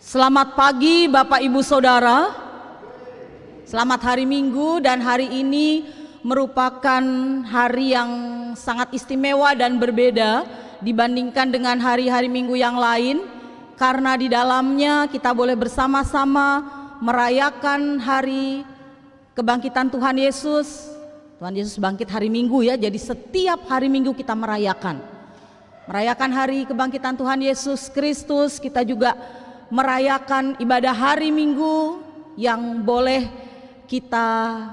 Selamat pagi Bapak Ibu Saudara. Selamat hari Minggu, dan hari ini merupakan hari yang sangat istimewa dan berbeda dibandingkan dengan hari-hari Minggu yang lain, karena di dalamnya kita boleh bersama-sama merayakan hari kebangkitan Tuhan Yesus. Tuhan Yesus bangkit hari Minggu ya, jadi setiap hari Minggu kita merayakan hari kebangkitan Tuhan Yesus Kristus. Kita juga merayakan ibadah hari Minggu yang boleh kita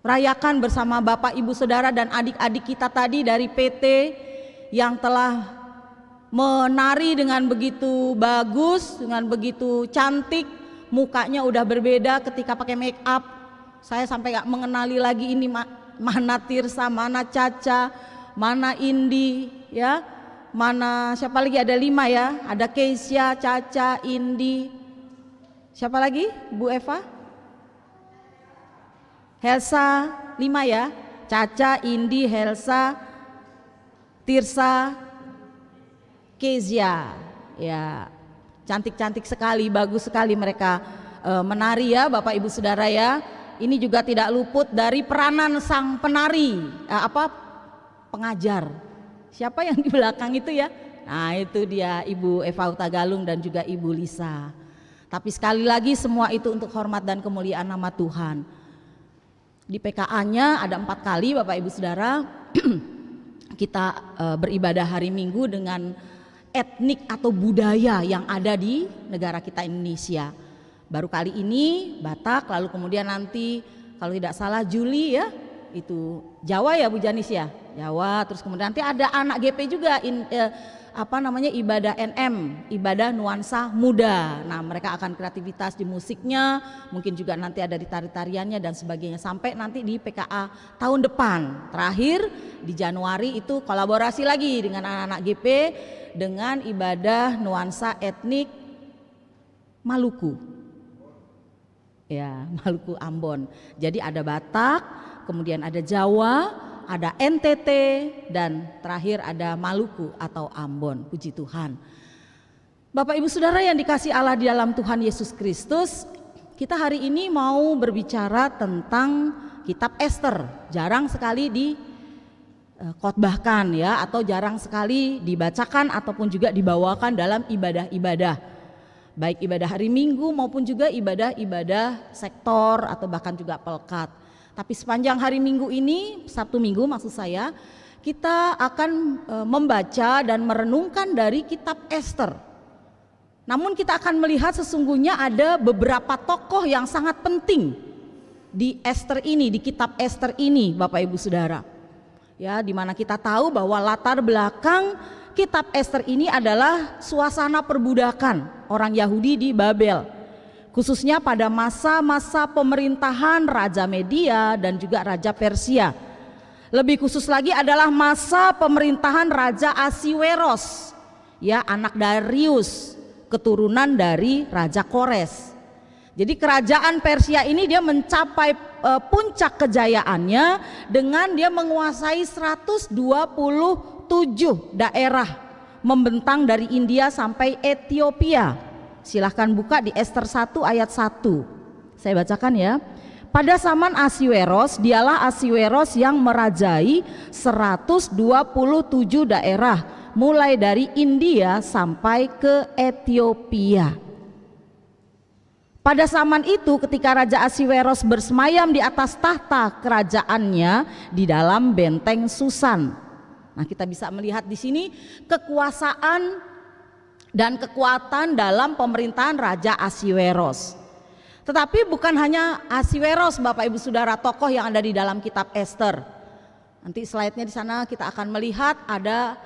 rayakan bersama Bapak Ibu Saudara dan adik-adik kita tadi dari PT yang telah menari dengan begitu bagus, dengan begitu cantik. Mukanya udah berbeda ketika pakai make up. Saya sampai gak mengenali lagi ini mana Tirsa, mana Caca, mana Indi ya. Mana siapa lagi, ada 5 ya, ada Keisha, Caca, Indi, siapa lagi Bu Eva? Helsa, 5 ya, Caca, Indi, Helsa, Tirsa, Keisha ya, cantik-cantik sekali, bagus sekali mereka menari ya Bapak Ibu Saudara ya. Ini juga tidak luput dari peranan sang penari, pengajar. Siapa yang di belakang itu ya? Nah itu dia Ibu Eva Utagalung dan juga Ibu Lisa. Tapi sekali lagi semua itu untuk hormat dan kemuliaan nama Tuhan. Di PKA-nya ada 4 kali Bapak Ibu Saudara kita beribadah hari Minggu dengan etnik atau budaya yang ada di negara kita Indonesia. Baru kali ini Batak, lalu kemudian nanti kalau tidak salah Juli ya, itu Jawa ya Bu Janis ya, Jawa. Terus kemudian nanti ada anak GP juga ibadah NM, ibadah nuansa muda. Nah mereka akan kreativitas di musiknya, mungkin juga nanti ada di tari-tariannya dan sebagainya, sampai nanti di PKA tahun depan. Terakhir di Januari itu kolaborasi lagi dengan anak-anak GP dengan ibadah nuansa etnik Maluku ya, Maluku Ambon. Jadi ada Batak, kemudian ada Jawa, ada NTT, dan terakhir ada Maluku atau Ambon. Puji Tuhan. Bapak Ibu Saudara yang dikasih Allah di dalam Tuhan Yesus Kristus, kita hari ini mau berbicara tentang kitab Ester. Jarang sekali dikhotbahkan ya, atau jarang sekali dibacakan ataupun juga dibawakan dalam ibadah-ibadah. Baik ibadah hari Minggu maupun juga ibadah-ibadah sektor atau bahkan juga pelkat. Tapi sepanjang hari Minggu ini, Sabtu Minggu maksud saya, kita akan membaca dan merenungkan dari kitab Ester. Namun kita akan melihat sesungguhnya ada beberapa tokoh yang sangat penting di Ester ini, di kitab Ester ini Bapak Ibu Saudara. Ya, di mana kita tahu bahwa latar belakang kitab Ester ini adalah suasana perbudakan orang Yahudi di Babel, khususnya pada masa-masa pemerintahan Raja Media dan juga Raja Persia. Lebih khusus lagi adalah masa pemerintahan Raja Ahasweros, ya, anak Darius, keturunan dari Raja Kores. Jadi kerajaan Persia ini dia mencapai puncak kejayaannya dengan dia menguasai 127 daerah membentang dari India sampai Ethiopia. Silahkan buka di Ester 1 ayat 1. Saya bacakan ya. Pada zaman Ahasweros, dialah Ahasweros yang merajai 127 daerah mulai dari India sampai ke Ethiopia. Pada zaman itu ketika Raja Ahasweros bersemayam di atas tahta kerajaannya di dalam benteng Susan. Nah, kita bisa melihat di sini kekuasaan dan kekuatan dalam pemerintahan Raja Ahasweros. Tetapi bukan hanya Ahasweros Bapak Ibu Saudara, tokoh yang ada di dalam kitab Ester. Nanti slide-nya di sana kita akan melihat ada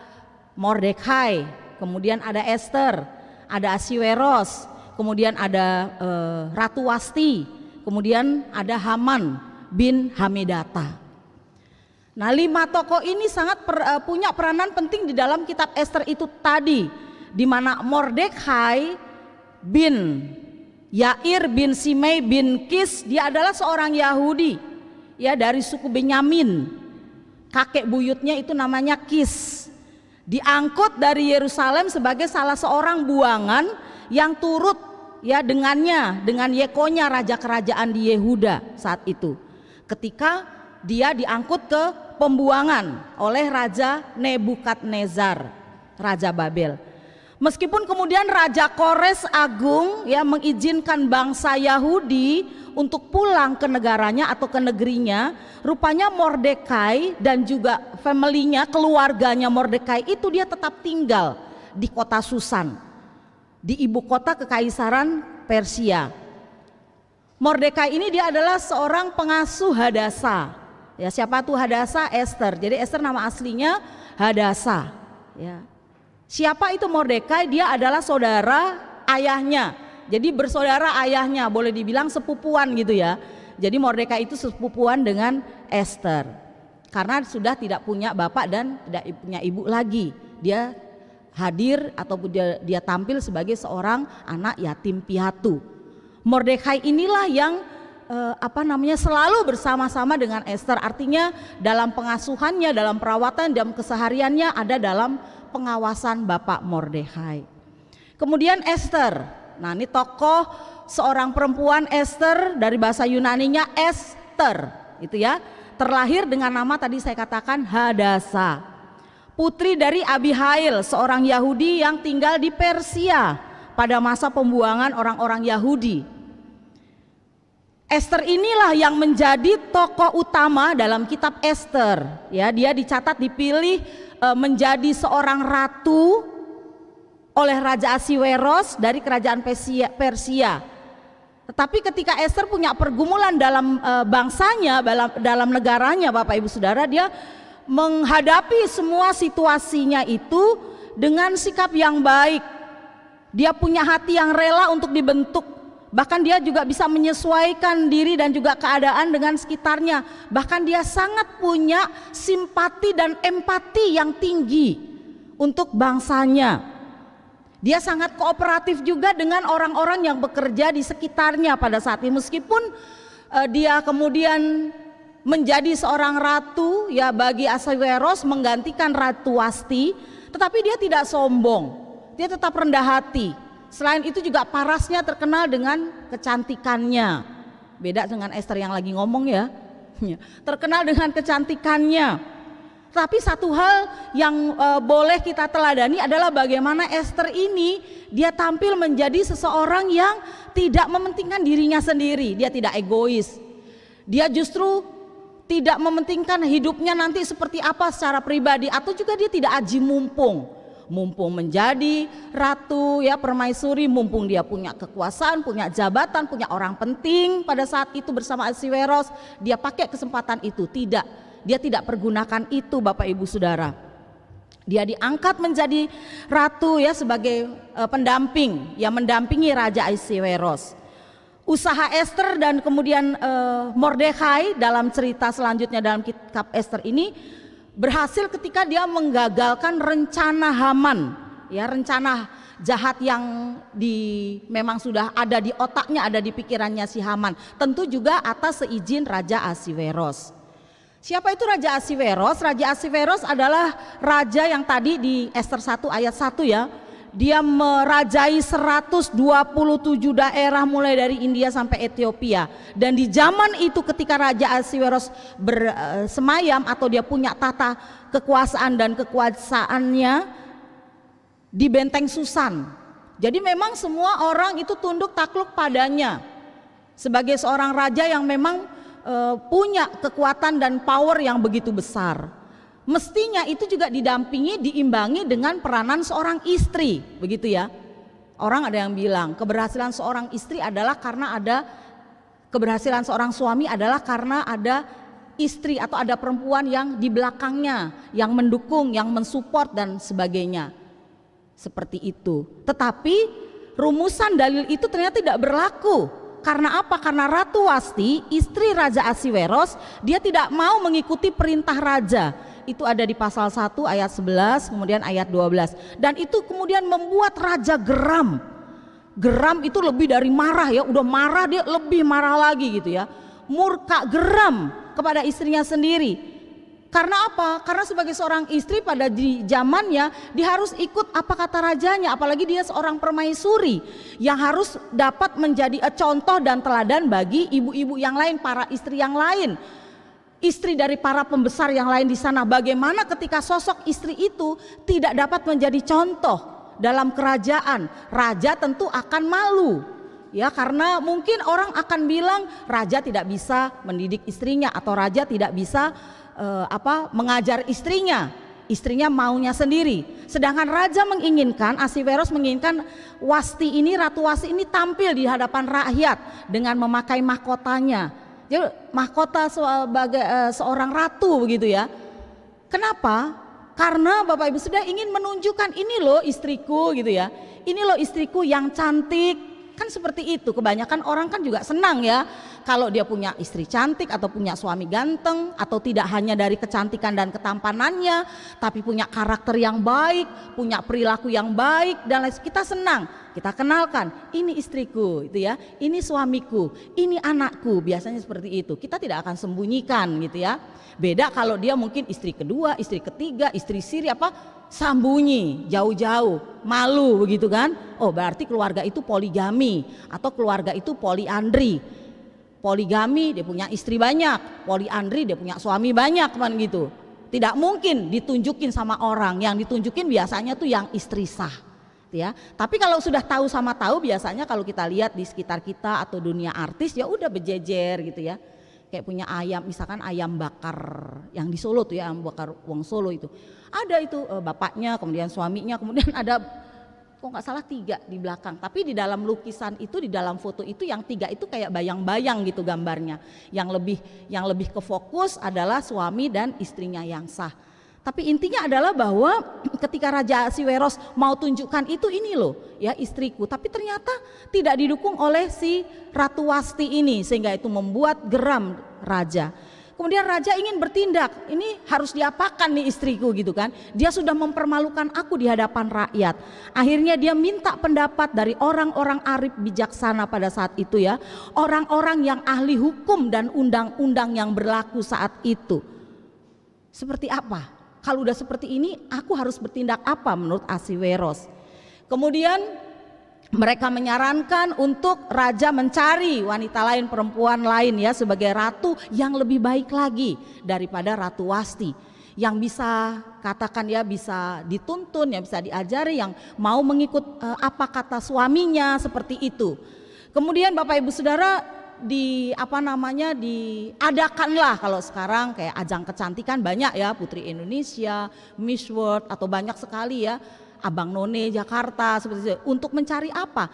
Mordekai, kemudian ada Ester, ada Ahasweros, kemudian ada Ratu Wasti, kemudian ada Haman bin Hamedata. Nah 5 tokoh ini sangat punya peranan penting di dalam kitab Ester itu tadi, di mana Mordekai bin Yair bin Simei bin Kis, dia adalah seorang Yahudi ya dari suku Benyamin. Kakek buyutnya itu namanya Kis. Diangkut dari Yerusalem sebagai salah seorang buangan yang turut ya dengannya, dengan Yekonya raja kerajaan di Yehuda saat itu, ketika dia diangkut ke pembuangan oleh Raja Nebukadnezar, Raja Babel. Meskipun kemudian Raja Kores Agung ya mengizinkan bangsa Yahudi untuk pulang ke negaranya atau ke negerinya, rupanya Mordekai dan juga family-nya, keluarganya Mordekai itu dia tetap tinggal di kota Susan, di ibu kota kekaisaran Persia. Mordekai ini dia adalah seorang pengasuh Hadasa. Ya, siapa tuh Hadasa? Esther. Jadi Esther nama aslinya Hadasa. Ya. Siapa itu Mordekai? Dia adalah saudara ayahnya. Jadi bersaudara ayahnya, boleh dibilang sepupuan gitu ya. Jadi Mordekai itu sepupuan dengan Esther. Karena sudah tidak punya bapak dan tidak punya ibu lagi. Dia hadir ataupun dia tampil sebagai seorang anak yatim piatu. Mordekai inilah yang selalu bersama-sama dengan Esther. Artinya dalam pengasuhannya, dalam perawatan, dalam kesehariannya ada dalam pengawasan Bapak Mordekai. Kemudian Esther. Nah, ini tokoh seorang perempuan Esther, dari bahasa Yunaninya Esther, itu ya. Terlahir dengan nama tadi saya katakan Hadasa. Putri dari Abihail, seorang Yahudi yang tinggal di Persia pada masa pembuangan orang-orang Yahudi. Esther inilah yang menjadi tokoh utama dalam kitab Esther. Ya, dia dicatat dipilih menjadi seorang ratu oleh Raja Ahasiweros dari kerajaan Persia. Tetapi ketika Esther punya pergumulan dalam bangsanya, dalam negaranya, Bapak Ibu Saudara, dia menghadapi semua situasinya itu dengan sikap yang baik. Dia punya hati yang rela untuk dibentuk. Bahkan dia juga bisa menyesuaikan diri dan juga keadaan dengan sekitarnya. Bahkan dia sangat punya simpati dan empati yang tinggi untuk bangsanya. Dia sangat kooperatif juga dengan orang-orang yang bekerja di sekitarnya pada saat ini. Meskipun dia kemudian menjadi seorang ratu ya bagi Ahasiweros, menggantikan Ratu Wasti, tetapi dia tidak sombong. Dia tetap rendah hati. Selain itu juga parasnya terkenal dengan kecantikannya. Beda dengan Esther yang lagi ngomong ya. Terkenal dengan kecantikannya. Tapi satu hal yang boleh kita teladani adalah bagaimana Esther ini dia tampil menjadi seseorang yang tidak mementingkan dirinya sendiri. Dia tidak egois. Dia justru tidak mementingkan hidupnya nanti seperti apa secara pribadi, atau juga dia tidak aji mumpung. Mumpung menjadi ratu ya permaisuri, mumpung dia punya kekuasaan, punya jabatan, punya orang penting pada saat itu bersama Ahasiweros, dia pakai kesempatan itu. Tidak, dia tidak pergunakan itu, Bapak Ibu Saudara. Dia diangkat menjadi ratu ya sebagai pendamping yang mendampingi Raja Ahasiweros. Usaha Esther dan kemudian Mordekai dalam cerita selanjutnya dalam kitab Esther ini berhasil ketika dia menggagalkan rencana Haman, ya rencana jahat yang memang sudah ada di otaknya, ada di pikirannya si Haman. Tentu juga atas seizin Raja Ahasiweros. Siapa itu Raja Ahasiweros? Raja Ahasiweros adalah raja yang tadi di Esther 1 ayat 1 ya. Dia merajai 127 daerah mulai dari India sampai Ethiopia. Dan di zaman itu ketika Raja Ahasiweros bersemayam atau dia punya tata kekuasaan dan kekuasaannya di benteng Susan. Jadi memang semua orang itu tunduk takluk padanya sebagai seorang raja yang memang punya kekuatan dan power yang begitu besar. Mestinya itu juga didampingi, diimbangi dengan peranan seorang istri, begitu ya. Orang ada yang bilang keberhasilan seorang istri adalah karena ada, keberhasilan seorang suami adalah karena ada istri atau ada perempuan yang di belakangnya, yang mendukung, yang mensupport dan sebagainya. Seperti itu. Tetapi rumusan dalil itu ternyata tidak berlaku. Karena apa? Karena Ratu Wasti, istri Raja Ahasiweros, dia tidak mau mengikuti perintah raja. Itu ada di pasal 1 ayat 11 kemudian ayat 12. Dan itu kemudian membuat raja geram. Geram itu lebih dari marah ya, udah marah dia lebih marah lagi gitu ya. Murka, geram kepada istrinya sendiri. Karena apa? Karena sebagai seorang istri pada di zamannya dia harus ikut apa kata rajanya, apalagi dia seorang permaisuri yang harus dapat menjadi contoh dan teladan bagi ibu-ibu yang lain, para istri yang lain, istri dari para pembesar yang lain di sana. Bagaimana ketika sosok istri itu tidak dapat menjadi contoh dalam kerajaan, raja tentu akan malu. Ya, karena mungkin orang akan bilang raja tidak bisa mendidik istrinya atau raja tidak bisa mengajar istrinya maunya sendiri. Sedangkan raja menginginkan, Ahasiweros menginginkan Wasti ini, Ratu Wasti ini tampil di hadapan rakyat dengan memakai mahkotanya. Jadi mahkota sebagai seorang ratu begitu ya. Kenapa? Karena Bapak Ibu sudah ingin menunjukkan ini loh istriku gitu ya. Ini loh istriku yang cantik. Kan seperti itu, kebanyakan orang kan juga senang ya kalau dia punya istri cantik atau punya suami ganteng, atau tidak hanya dari kecantikan dan ketampanannya tapi punya karakter yang baik, punya perilaku yang baik dan lain. Kita senang, kita kenalkan ini istriku itu ya, ini suamiku, ini anakku, biasanya seperti itu. Kita tidak akan sembunyikan gitu ya. Beda kalau dia mungkin istri kedua, istri ketiga, istri siri sambunyi jauh-jauh, malu begitu kan. Oh, berarti keluarga itu poligami atau keluarga itu poliandri. Poligami dia punya istri banyak, poliandri dia punya suami banyak kan gitu. Tidak mungkin ditunjukin sama orang, yang ditunjukin biasanya tuh yang istri sah ya. Tapi kalau sudah tahu sama tahu, biasanya kalau kita lihat di sekitar kita atau dunia artis ya udah berjejer gitu ya. Kayak punya ayam, misalkan ayam bakar yang di Solo tuh ya, ayam bakar wong Solo itu. Ada itu bapaknya, kemudian suaminya, kemudian ada kok nggak salah 3 di belakang. Tapi di dalam lukisan itu, di dalam foto itu yang 3 itu kayak bayang-bayang gitu gambarnya. Yang lebih ke fokus adalah suami dan istrinya yang sah. Tapi intinya adalah bahwa ketika Raja Ahasiweros mau tunjukkan itu, ini loh ya istriku, tapi ternyata tidak didukung oleh si Ratu Wasti ini, sehingga itu membuat geram raja. Kemudian raja ingin bertindak, ini harus diapakan nih istriku gitu kan. Dia sudah mempermalukan aku di hadapan rakyat. Akhirnya dia minta pendapat dari orang-orang arif bijaksana pada saat itu ya, orang-orang yang ahli hukum dan undang-undang yang berlaku saat itu. Seperti apa? Kalau udah seperti ini, aku harus bertindak apa menurut Ahasiweros? Kemudian mereka menyarankan untuk raja mencari wanita lain, perempuan lain ya sebagai ratu yang lebih baik lagi daripada Ratu Wasti, yang bisa katakan ya bisa dituntun, ya bisa diajari, yang mau mengikut apa kata suaminya, seperti itu. Kemudian Bapak Ibu Saudara, diadakanlah kalau sekarang kayak ajang kecantikan banyak ya, Putri Indonesia, Miss World, atau banyak sekali ya, Abang None Jakarta seperti itu. Untuk mencari apa?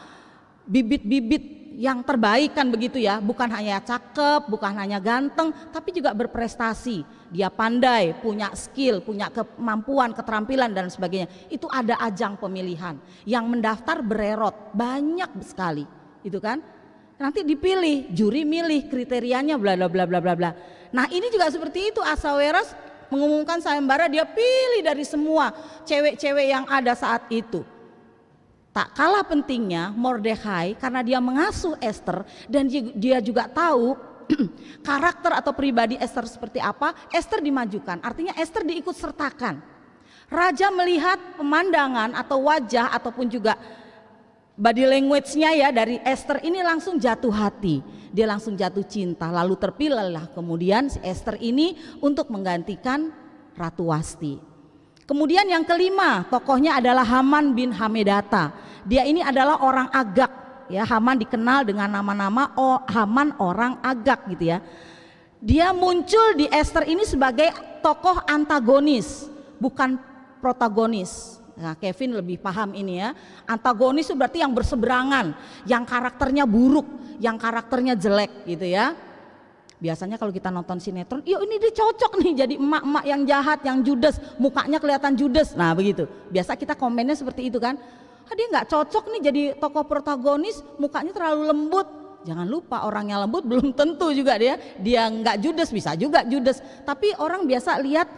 Bibit-bibit yang terbaik kan begitu ya, bukan hanya cakep, bukan hanya ganteng, tapi juga berprestasi. Dia pandai, punya skill, punya kemampuan, keterampilan dan sebagainya. Itu ada ajang pemilihan, yang mendaftar bererot banyak sekali, itu kan. Nanti dipilih, juri milih kriterianya bla bla bla bla bla bla. Nah, ini juga seperti itu. Ahasiweros mengumumkan sayembara, dia pilih dari semua cewek-cewek yang ada saat itu. Tak kalah pentingnya Mordekhai, karena dia mengasuh Esther dan dia juga tahu karakter atau pribadi Esther seperti apa. Esther dimajukan, artinya Esther diikut sertakan. Raja melihat pemandangan atau wajah ataupun juga body language-nya ya dari Esther ini, langsung jatuh hati, dia langsung jatuh cinta. Lalu terpilihlah kemudian si Esther ini untuk menggantikan Ratu Wasti. Kemudian yang kelima tokohnya adalah Haman bin Hamedata. Dia ini adalah orang Agag ya. Haman dikenal dengan nama-nama Haman orang Agag gitu ya. Dia muncul di Esther ini sebagai tokoh antagonis, bukan protagonis. Nah, Kevin lebih paham ini ya. Antagonis itu berarti yang berseberangan, yang karakternya buruk, yang karakternya jelek gitu ya. Biasanya kalau kita nonton sinetron, iya ini dia cocok nih jadi emak-emak yang jahat, yang judes, mukanya kelihatan judes. Nah begitu, biasa kita komennya seperti itu kan. Dia nggak cocok nih jadi tokoh protagonis, mukanya terlalu lembut. Jangan lupa, orangnya lembut belum tentu juga dia nggak judes, bisa juga judes. Tapi orang biasa lihat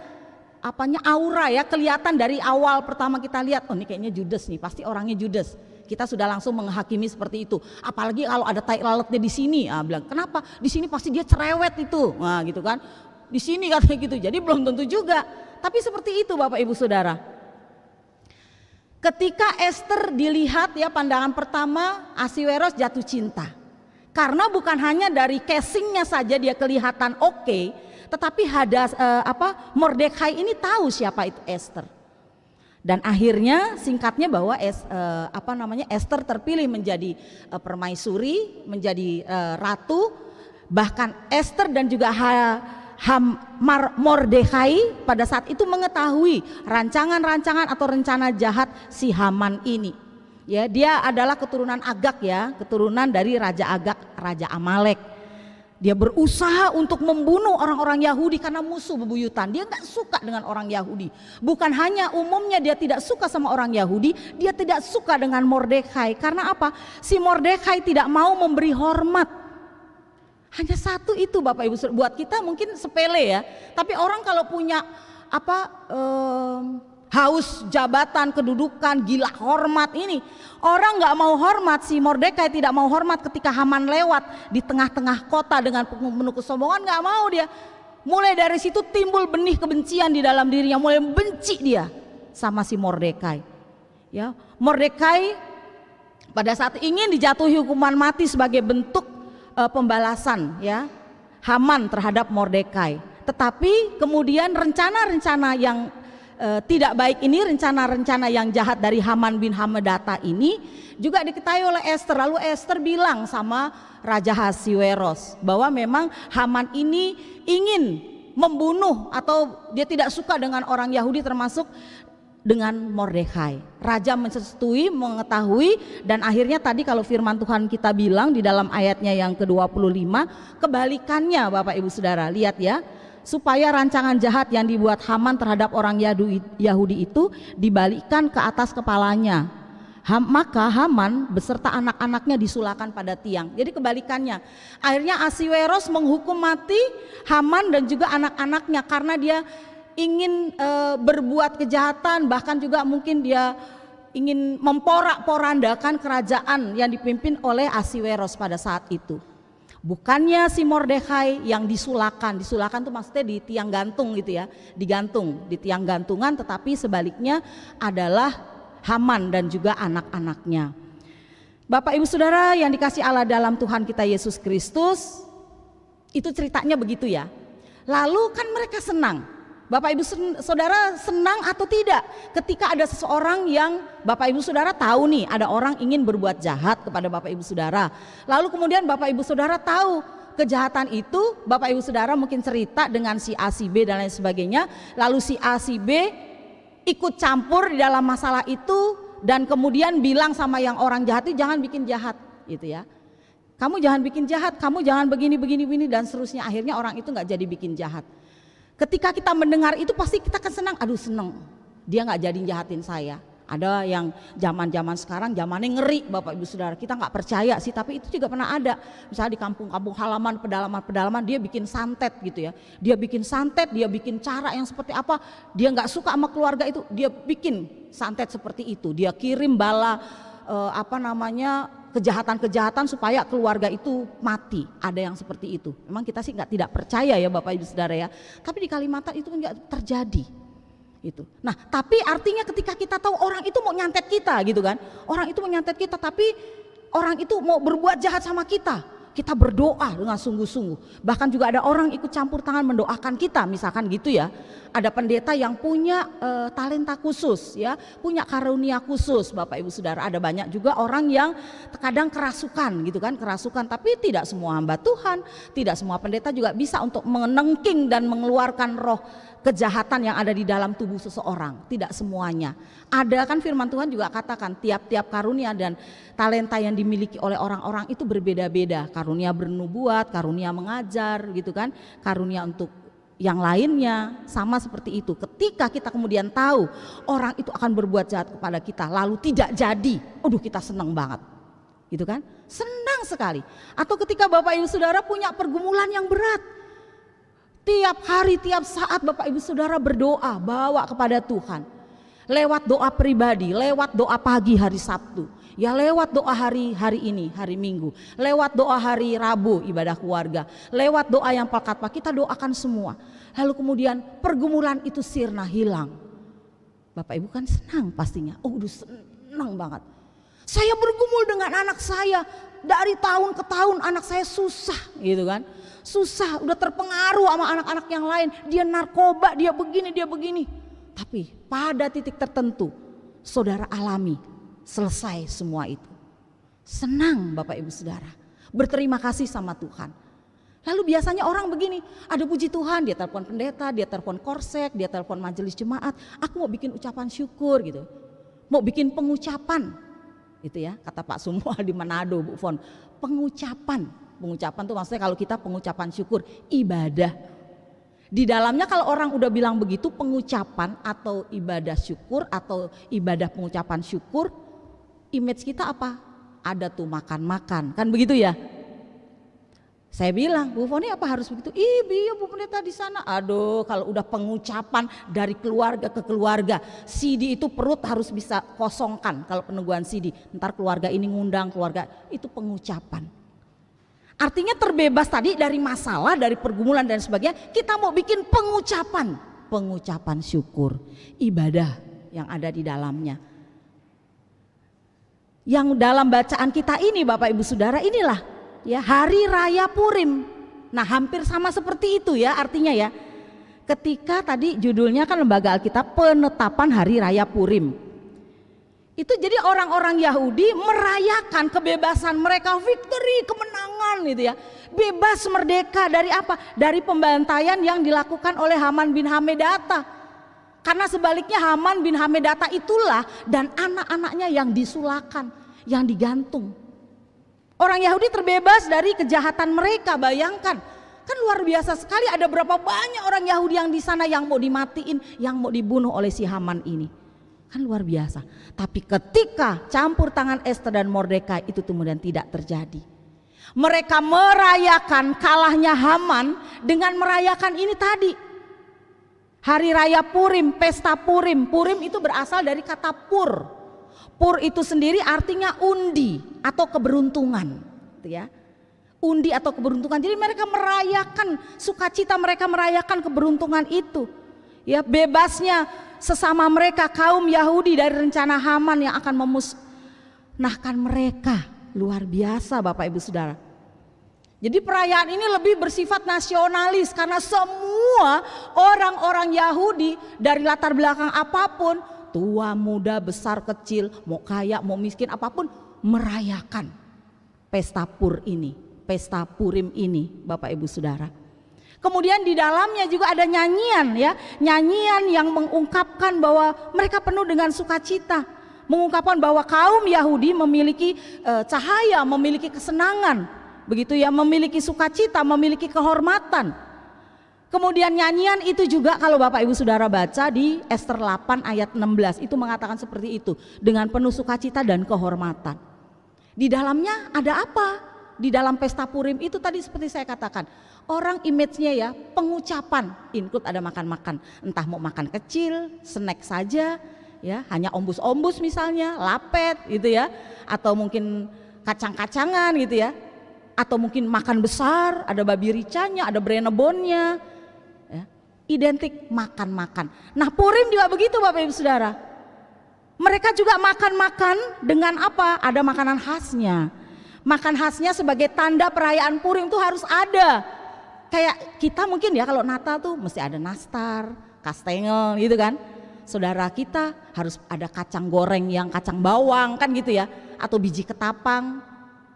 aura ya, kelihatan dari awal pertama kita lihat, oh ini kayaknya judes nih, pasti orangnya judes. Kita sudah langsung menghakimi seperti itu. Apalagi kalau ada tai lalatnya di sini, bilang kenapa? Di sini pasti dia cerewet itu, nah gitu kan. di sini katanya gitu. Jadi belum tentu juga. Tapi seperti itu Bapak Ibu Saudara. Ketika Ester dilihat ya pandangan pertama, Ahasiweros jatuh cinta. Karena bukan hanya dari casingnya saja dia kelihatan oke, tetapi Mordekai ini tahu siapa itu Ester. Dan akhirnya singkatnya bahwa Ester terpilih menjadi permaisuri, menjadi ratu. Bahkan Ester dan juga Mordekai pada saat itu mengetahui rancangan-rancangan atau rencana jahat si Haman ini. Ya, dia adalah keturunan Agag ya, keturunan dari Raja Agag, Raja Amalek. Dia berusaha untuk membunuh orang-orang Yahudi karena musuh bebuyutan. Dia nggak suka dengan orang Yahudi. Bukan hanya umumnya dia tidak suka sama orang Yahudi, dia tidak suka dengan Mordekai. Karena apa? Si Mordekai tidak mau memberi hormat. Hanya satu itu Bapak Ibu. Buat kita mungkin sepele ya. Tapi orang kalau punya haus jabatan, kedudukan, gila hormat ini. Orang nggak mau hormat, si Mordekai tidak mau hormat ketika Haman lewat di tengah-tengah kota dengan penuh kesombongan, nggak mau dia. Mulai dari situ timbul benih kebencian di dalam dirinya, mulai benci dia sama si Mordekai. Ya, Mordekai pada saat ingin dijatuhi hukuman mati sebagai bentuk pembalasan ya Haman terhadap Mordekai. Tetapi kemudian rencana-rencana yang tidak baik ini, rencana-rencana yang jahat dari Haman bin Hammedata ini juga diketahui oleh Ester. Lalu Ester bilang sama Raja Ahasiweros bahwa memang Haman ini ingin membunuh atau dia tidak suka dengan orang Yahudi termasuk dengan Mordekai. Raja menyetujui, mengetahui, dan akhirnya tadi kalau firman Tuhan kita bilang di dalam ayatnya yang ke-25, kebalikannya Bapak Ibu Saudara, lihat ya. Supaya rancangan jahat yang dibuat Haman terhadap orang Yahudi itu dibalikkan ke atas kepalanya. Maka Haman beserta anak-anaknya disulahkan pada tiang. Jadi kebalikannya. Akhirnya Ahasiweros menghukum mati Haman dan juga anak-anaknya karena dia ingin berbuat kejahatan, bahkan juga mungkin dia ingin memporak-porandakan kerajaan yang dipimpin oleh Ahasiweros pada saat itu. Bukannya si Mordekai yang disulahkan tuh maksudnya di tiang gantung gitu ya, digantung di tiang gantungan, tetapi sebaliknya adalah Haman dan juga anak-anaknya. Bapak Ibu Saudara yang dikasih Allah dalam Tuhan kita Yesus Kristus, itu ceritanya begitu ya. Lalu kan mereka senang. Bapak Ibu Saudara senang atau tidak ketika ada seseorang yang Bapak Ibu Saudara tahu nih ada orang ingin berbuat jahat kepada Bapak Ibu Saudara. Lalu kemudian Bapak Ibu Saudara tahu kejahatan itu, Bapak Ibu Saudara mungkin cerita dengan si A, si B dan lain sebagainya. Lalu si A, si B ikut campur di dalam masalah itu dan kemudian bilang sama yang orang jahat itu jangan bikin jahat gitu ya. Kamu jangan bikin jahat, kamu jangan begini dan seterusnya. Akhirnya orang itu nggak jadi bikin jahat. Ketika kita mendengar itu pasti kita kan senang, aduh seneng dia nggak jadi jahatin saya. Ada yang zaman sekarang zamannya ngeri Bapak Ibu Saudara, kita nggak percaya sih, tapi itu juga pernah ada. Misalnya di kampung-kampung halaman, pedalaman dia bikin santet gitu ya, dia bikin santet, dia bikin cara yang seperti apa, dia nggak suka sama keluarga itu, dia bikin santet seperti itu, dia kirim bala kejahatan-kejahatan supaya keluarga itu mati. Ada yang seperti itu. Memang kita sih tidak percaya ya Bapak Ibu Saudara ya. Tapi di Kalimantan itu enggak terjadi. Itu. Nah, tapi artinya ketika kita tahu orang itu mau nyantet kita gitu kan. Orang itu mau nyantet kita tapi orang itu mau berbuat jahat sama kita. Kita berdoa dengan sungguh-sungguh. Bahkan juga ada orang ikut campur tangan mendoakan kita, misalkan gitu ya. Ada pendeta yang punya talenta khusus ya, punya karunia khusus Bapak Ibu Saudara. Ada banyak juga orang yang terkadang kerasukan gitu kan, kerasukan, tapi tidak semua hamba Tuhan, tidak semua pendeta juga bisa untuk menengking dan mengeluarkan roh kejahatan yang ada di dalam tubuh seseorang. Tidak semuanya. Ada kan firman Tuhan juga katakan tiap-tiap karunia dan talenta yang dimiliki oleh orang-orang itu berbeda-beda. Karunia bernubuat, karunia mengajar gitu kan, karunia untuk yang lainnya sama seperti itu. Ketika kita kemudian tahu orang itu akan berbuat jahat kepada kita lalu tidak jadi, aduh kita senang banget gitu kan, senang sekali. Atau ketika Bapak Ibu Saudara punya pergumulan yang berat, tiap hari tiap saat Bapak Ibu Saudara berdoa bawa kepada Tuhan lewat doa pribadi, lewat doa pagi hari Sabtu Ya lewat doa hari ini, hari Minggu, lewat doa hari Rabu ibadah keluarga, lewat doa yang pekat pak, kita doakan semua. Lalu kemudian pergumulan itu sirna hilang. Bapak Ibu kan senang pastinya, udah senang banget. Saya bergumul dengan anak saya, dari tahun ke tahun anak saya susah gitu kan. Susah, udah terpengaruh sama anak-anak yang lain, dia narkoba, dia begini. Tapi pada titik tertentu saudara alami selesai semua itu. Senang Bapak Ibu Saudara, berterima kasih sama Tuhan. Lalu biasanya orang begini, ada puji Tuhan, dia telepon pendeta, dia telepon korsek, dia telepon majelis jemaat, aku mau bikin ucapan syukur gitu. Mau bikin pengucapan. Gitu ya, kata Pak Sumwa di Manado, Bu Fon. Pengucapan tuh maksudnya kalau kita pengucapan syukur, ibadah. Di dalamnya kalau orang udah bilang begitu, pengucapan atau ibadah syukur atau ibadah pengucapan syukur, image kita apa? Ada tuh makan-makan, kan begitu ya? Saya bilang, Bu Foni apa harus begitu? Iya Bu Pendeta di sana. Aduh, kalau udah pengucapan dari keluarga ke keluarga, CD itu perut harus bisa kosongkan kalau peneguhan CD. Ntar keluarga ini ngundang keluarga, itu pengucapan. Artinya terbebas tadi dari masalah, dari pergumulan dan sebagainya. Kita mau bikin pengucapan syukur, ibadah yang ada di dalamnya. Yang dalam bacaan kita ini Bapak Ibu Saudara, inilah ya hari raya Purim. Nah hampir sama seperti itu ya artinya ya. Ketika tadi judulnya kan lembaga Alkitab penetapan hari raya Purim. Itu jadi orang-orang Yahudi merayakan kebebasan mereka, victory, kemenangan gitu ya. Bebas merdeka dari apa? Dari pembantaian yang dilakukan oleh Haman bin Hamedata. Karena sebaliknya Haman bin Hamedata itulah dan anak-anaknya yang disulakan, yang digantung. Orang Yahudi terbebas dari kejahatan mereka, bayangkan. Kan luar biasa sekali, ada berapa banyak orang Yahudi yang di sana yang mau dimatiin, yang mau dibunuh oleh si Haman ini. Kan luar biasa. Tapi ketika campur tangan Ester dan Mordekai itu kemudian tidak terjadi. Mereka merayakan kalahnya Haman dengan merayakan ini tadi. Hari raya Purim, pesta Purim. Purim itu berasal dari kata pur. Pur itu sendiri artinya undi atau keberuntungan, gitu ya. Undi atau keberuntungan. Jadi mereka merayakan sukacita, mereka merayakan keberuntungan itu. Ya, bebasnya sesama mereka kaum Yahudi dari rencana Haman yang akan memusnahkan mereka. Luar biasa Bapak Ibu Saudara. Jadi perayaan ini lebih bersifat nasionalis karena semua orang-orang Yahudi dari latar belakang apapun, tua, muda, besar, kecil, mau kaya, mau miskin, apapun merayakan pesta Pur ini, pesta Purim ini Bapak Ibu Saudara. Kemudian di dalamnya juga ada nyanyian ya, nyanyian yang mengungkapkan bahwa mereka penuh dengan sukacita, mengungkapkan bahwa kaum Yahudi memiliki cahaya, memiliki kesenangan, begitu ya, memiliki sukacita, memiliki kehormatan. Kemudian nyanyian itu juga kalau Bapak Ibu Saudara baca di Ester 8 ayat 16 itu mengatakan seperti itu, dengan penuh sukacita dan kehormatan. Di dalamnya ada apa? Di dalam pesta Purim itu tadi seperti saya katakan, orang image-nya ya pengucapan, include ada makan-makan, entah mau makan kecil, snack saja ya, hanya ombus-ombus misalnya, lapet gitu ya, atau mungkin kacang-kacangan gitu ya, atau mungkin makan besar, ada babi ricanya, ada brenebonnya ya, identik makan-makan. Nah Purim juga begitu Bapak Ibu Saudara, mereka juga makan-makan dengan apa? Ada makanan khasnya. Makan khasnya sebagai tanda perayaan Purim itu harus ada. Kayak kita mungkin ya kalau Natal tuh mesti ada nastar, kastengel gitu kan. Saudara kita harus ada kacang goreng yang kacang bawang kan gitu ya. Atau biji ketapang,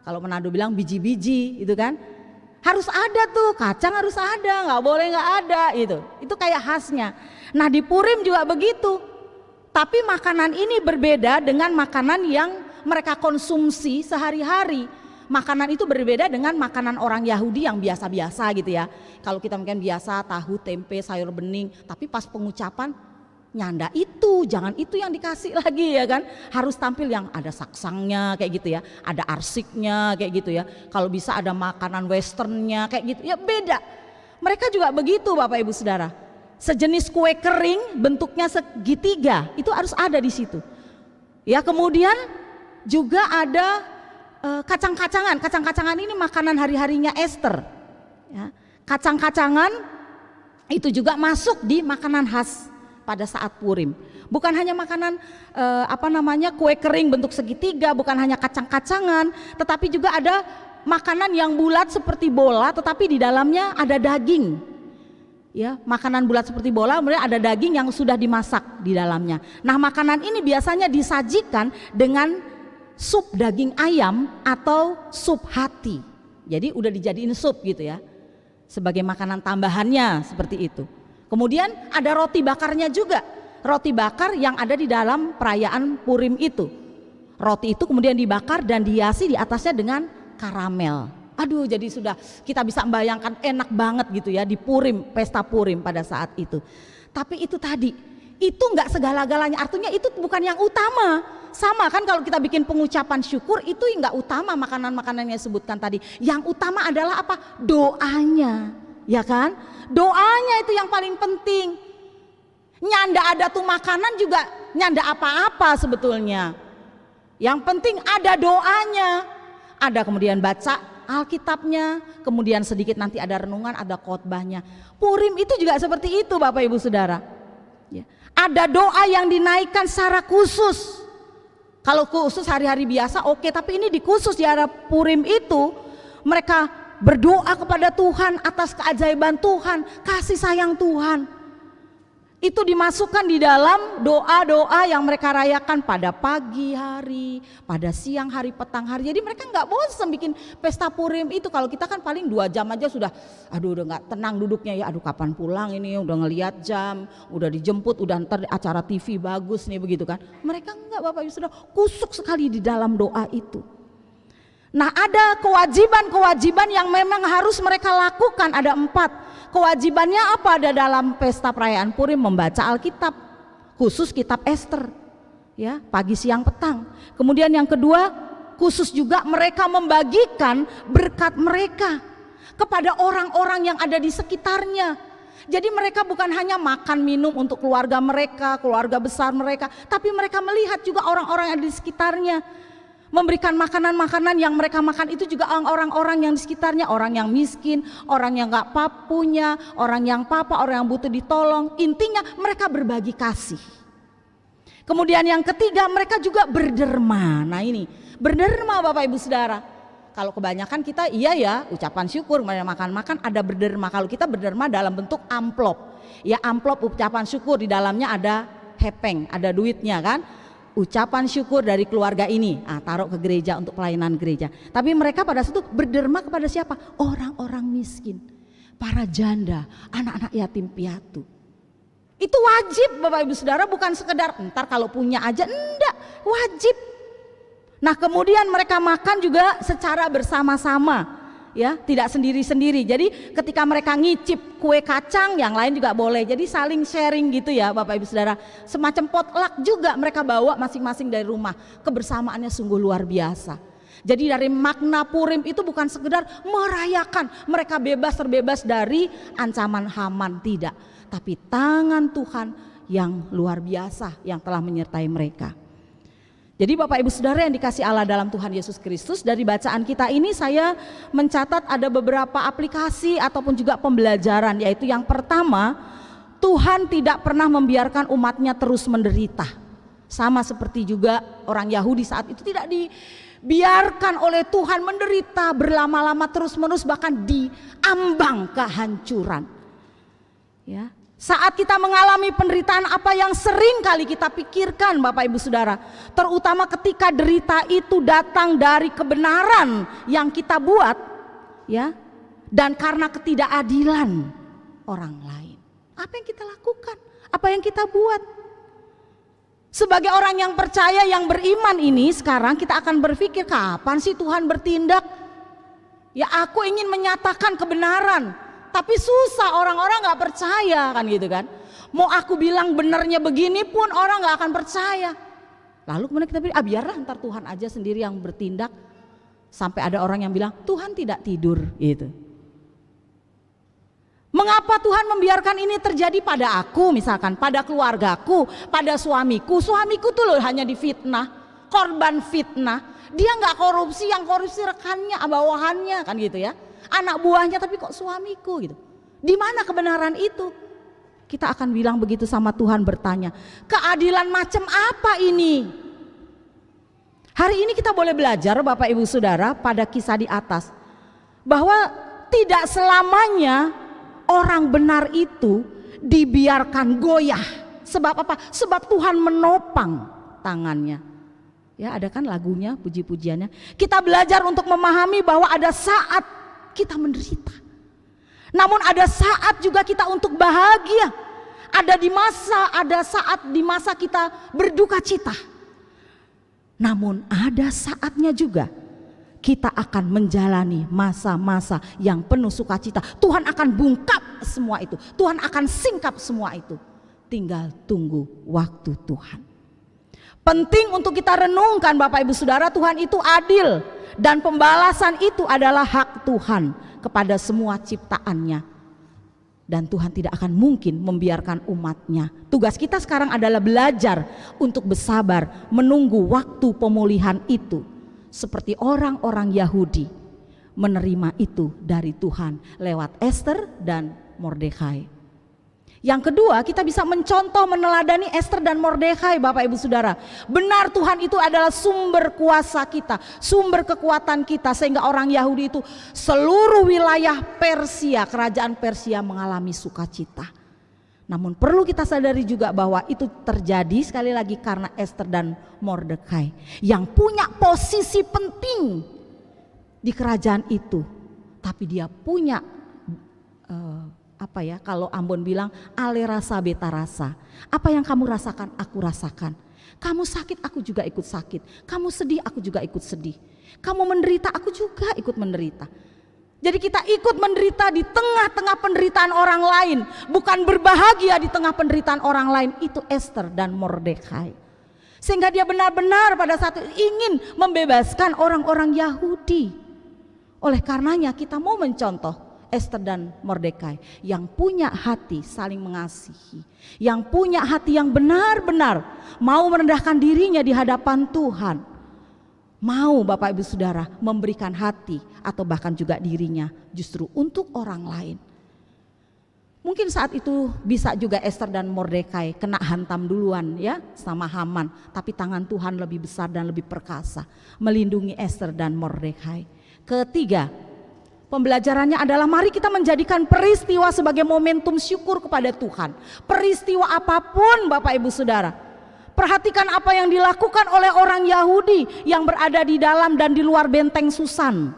kalau Manado bilang biji-biji gitu kan. Harus ada tuh, kacang harus ada, gak boleh gak ada gitu. Itu kayak khasnya. Nah di Purim juga begitu. Tapi makanan ini berbeda dengan makanan yang mereka konsumsi sehari-hari. Makanan itu berbeda dengan makanan orang Yahudi yang biasa-biasa gitu ya. Kalau kita mungkin biasa tahu, tempe, sayur bening, tapi pas pengucapan nyanda itu, jangan itu yang dikasih lagi ya kan. Harus tampil yang ada saksangnya kayak gitu ya, ada arsiknya kayak gitu ya. Kalau bisa ada makanan westernnya kayak gitu ya, beda. Mereka juga begitu Bapak Ibu Saudara. Sejenis kue kering bentuknya segitiga itu harus ada di situ. Ya kemudian juga ada kacang-kacangan. Kacang-kacangan ini makanan hari-harinya Ester. Ya. Kacang-kacangan itu juga masuk di makanan khas pada saat Purim. Bukan hanya makanan kue kering bentuk segitiga, bukan hanya kacang-kacangan, tetapi juga ada makanan yang bulat seperti bola, tetapi di dalamnya ada daging. Ya, makanan bulat seperti bola, kemudian ada daging yang sudah dimasak di dalamnya. Nah, makanan ini biasanya disajikan dengan sup daging ayam atau sup hati. Jadi udah dijadiin sup gitu ya, sebagai makanan tambahannya seperti itu. Kemudian ada roti bakarnya juga, roti bakar yang ada di dalam perayaan Purim itu. Roti itu kemudian dibakar dan dihiasi di atasnya dengan karamel. Aduh, jadi sudah kita bisa membayangkan enak banget gitu ya di Purim, pesta Purim pada saat itu. Tapi itu tadi, itu nggak segala-galanya, artinya itu bukan yang utama. Sama kan kalau kita bikin pengucapan syukur itu nggak utama makanan-makanan yang disebutkan tadi. Yang utama adalah apa? Doanya, ya kan? Doanya itu yang paling penting. Nyanda ada tuh makanan juga nyanda apa-apa sebetulnya. Yang penting ada doanya. Ada kemudian baca Alkitabnya, kemudian sedikit nanti ada renungan, ada khotbahnya. Purim itu juga seperti itu Bapak Ibu Saudara. Ya. Ada doa yang dinaikkan secara khusus. Kalau khusus hari-hari biasa oke, tapi ini dikhusus di era Purim itu mereka berdoa kepada Tuhan atas keajaiban Tuhan, kasih sayang Tuhan. Itu dimasukkan di dalam doa-doa yang mereka rayakan pada pagi hari, pada siang hari, petang hari. Jadi mereka nggak bosan bikin pesta Purim itu. Kalau kita kan paling 2 jam aja sudah, aduh udah nggak tenang duduknya ya. Aduh kapan pulang ini, udah ngelihat jam, udah dijemput, udah ntar acara TV bagus nih begitu kan. Mereka nggak Bapak Ibu sudah kusuk sekali di dalam doa itu. Nah ada kewajiban-kewajiban yang memang harus mereka lakukan, ada 4. Kewajibannya apa ada dalam pesta perayaan Purim? Membaca Alkitab, khusus kitab Ester, ya pagi siang petang. Kemudian yang kedua, khusus juga mereka membagikan berkat mereka kepada orang-orang yang ada di sekitarnya. Jadi mereka bukan hanya makan minum untuk keluarga mereka, keluarga besar mereka, tapi mereka melihat juga orang-orang yang ada di sekitarnya. Memberikan makanan-makanan yang mereka makan itu juga orang-orang yang di sekitarnya, orang yang miskin, orang yang gak punya, orang yang orang yang butuh ditolong. Intinya mereka berbagi kasih. Kemudian yang ketiga, mereka juga berderma. Nah ini, berderma Bapak Ibu Saudara. Kalau kebanyakan kita iya ya, ucapan syukur, makan-makan ada berderma. Kalau kita berderma dalam bentuk amplop. Ya amplop ucapan syukur, di dalamnya ada hepeng, ada duitnya kan. Ucapan syukur dari keluarga ini, taruh ke gereja untuk pelayanan gereja. Tapi mereka pada saat itu berderma kepada siapa? Orang-orang miskin, para janda, anak-anak yatim piatu. Itu wajib Bapak Ibu Saudara, bukan sekedar ntar kalau punya aja, enggak, wajib. Nah kemudian mereka makan juga secara bersama-sama. Ya, tidak sendiri-sendiri. Jadi ketika mereka ngicip kue kacang, yang lain juga boleh. Jadi saling sharing gitu ya Bapak Ibu Saudara. Semacam potluck juga mereka bawa masing-masing dari rumah. Kebersamaannya sungguh luar biasa. Jadi dari makna Purim itu bukan sekedar merayakan mereka terbebas dari ancaman Haman, tidak. Tapi tangan Tuhan yang luar biasa yang telah menyertai mereka. Jadi Bapak Ibu Saudara yang dikasih Allah dalam Tuhan Yesus Kristus, dari bacaan kita ini saya mencatat ada beberapa aplikasi ataupun juga pembelajaran, yaitu yang pertama, Tuhan tidak pernah membiarkan umatnya terus menderita. Sama seperti juga orang Yahudi saat itu tidak dibiarkan oleh Tuhan menderita berlama-lama terus-menerus, bahkan diambang kehancuran. Ya. Saat kita mengalami penderitaan apa yang sering kali kita pikirkan Bapak Ibu Saudara, terutama ketika derita itu datang dari kebenaran yang kita buat, ya, dan karena ketidakadilan orang lain. Apa yang kita lakukan? Apa yang kita buat? Sebagai orang yang percaya, yang beriman ini, sekarang kita akan berpikir, kapan sih Tuhan bertindak? Ya aku ingin menyatakan kebenaran, tapi susah, orang-orang gak percaya kan gitu kan. Mau aku bilang benernya begini pun orang gak akan percaya. Lalu kemudian kita bilang, biarlah ntar Tuhan aja sendiri yang bertindak. Sampai ada orang yang bilang, Tuhan tidak tidur gitu. Mengapa Tuhan membiarkan ini terjadi pada aku misalkan, pada keluargaku, pada suamiku. Suamiku tuh loh hanya difitnah. korban fitnah. Dia nggak korupsi, yang korupsi rekannya, bawahannya kan gitu ya, anak buahnya, tapi kok suamiku gitu. Di mana kebenaran itu? Kita akan bilang begitu sama Tuhan, bertanya, keadilan macam apa ini? Hari ini kita boleh belajar Bapak Ibu Saudara pada kisah di atas, bahwa tidak selamanya orang benar itu dibiarkan goyah. Sebab apa? Sebab Tuhan menopang tangannya. Ya, ada kan lagunya, puji-pujiannya. Kita belajar untuk memahami bahwa ada saat kita menderita, namun ada saat juga kita untuk bahagia. Ada saat di masa kita berduka cita. Namun ada saatnya juga kita akan menjalani masa-masa yang penuh sukacita. Tuhan akan bungkap semua itu. Tuhan akan singkap semua itu. Tinggal tunggu waktu Tuhan. Penting untuk kita renungkan Bapak Ibu Saudara, Tuhan itu adil. Dan pembalasan itu adalah hak Tuhan kepada semua ciptaannya. Dan Tuhan tidak akan mungkin membiarkan umatnya. Tugas kita sekarang adalah belajar untuk bersabar menunggu waktu pemulihan itu. Seperti orang-orang Yahudi menerima itu dari Tuhan lewat Ester dan Mordekai. Yang kedua, kita bisa mencontoh, meneladani Ester dan Mordekai Bapak Ibu Saudara. Benar, Tuhan itu adalah sumber kuasa kita, sumber kekuatan kita, sehingga orang Yahudi itu seluruh wilayah Persia, kerajaan Persia mengalami sukacita. Namun perlu kita sadari juga bahwa itu terjadi sekali lagi karena Ester dan Mordekai yang punya posisi penting di kerajaan itu. Tapi dia punya kalau Ambon bilang ale rasa beta rasa. Apa yang kamu rasakan aku rasakan. Kamu sakit aku juga ikut sakit. Kamu sedih aku juga ikut sedih. Kamu menderita aku juga ikut menderita. Jadi kita ikut menderita di tengah-tengah penderitaan orang lain, bukan berbahagia di tengah penderitaan orang lain. Itu Ester dan Mordekai. Sehingga dia benar-benar pada saat itu ingin membebaskan orang-orang Yahudi. Oleh karenanya kita mau mencontoh Ester dan Mordekai yang punya hati saling mengasihi, yang punya hati yang benar-benar mau merendahkan dirinya di hadapan Tuhan, mau Bapak Ibu Saudara memberikan hati atau bahkan juga dirinya justru untuk orang lain. Mungkin saat itu bisa juga Ester dan Mordekai kena hantam duluan ya sama Haman, tapi tangan Tuhan lebih besar dan lebih perkasa melindungi Ester dan Mordekai. Ketiga, pembelajarannya adalah mari kita menjadikan peristiwa sebagai momentum syukur kepada Tuhan. Peristiwa apapun Bapak Ibu Saudara. Perhatikan apa yang dilakukan oleh orang Yahudi yang berada di dalam dan di luar benteng Susan.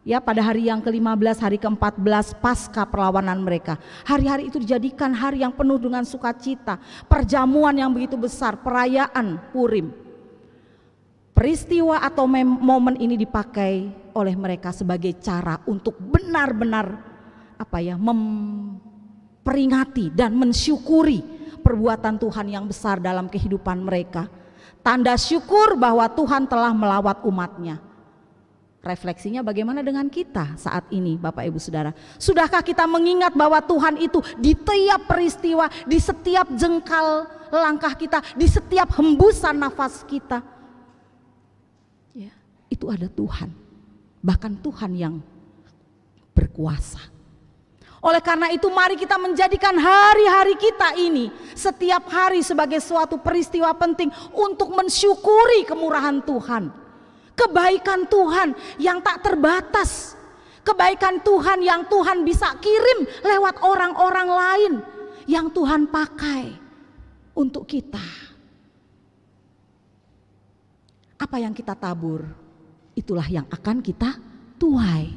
Ya, pada hari yang ke-15, hari ke-14 pasca perlawanan mereka. Hari-hari itu dijadikan hari yang penuh dengan sukacita. Perjamuan yang begitu besar, perayaan Purim. Peristiwa atau momen ini dipakai oleh mereka sebagai cara untuk benar-benar memperingati dan mensyukuri perbuatan Tuhan yang besar dalam kehidupan mereka. Tanda syukur bahwa Tuhan telah melawat umatnya. Refleksinya bagaimana dengan kita saat ini Bapak Ibu Saudara? Sudahkah kita mengingat bahwa Tuhan itu di tiap peristiwa, di setiap jengkal langkah kita, di setiap hembusan nafas kita, itu ada Tuhan, bahkan Tuhan yang berkuasa. Oleh karena itu mari kita menjadikan hari-hari kita ini setiap hari sebagai suatu peristiwa penting untuk mensyukuri kemurahan Tuhan, kebaikan Tuhan yang tak terbatas, kebaikan Tuhan yang Tuhan bisa kirim lewat orang-orang lain yang Tuhan pakai untuk kita. Apa yang kita tabur, itulah yang akan kita tuai.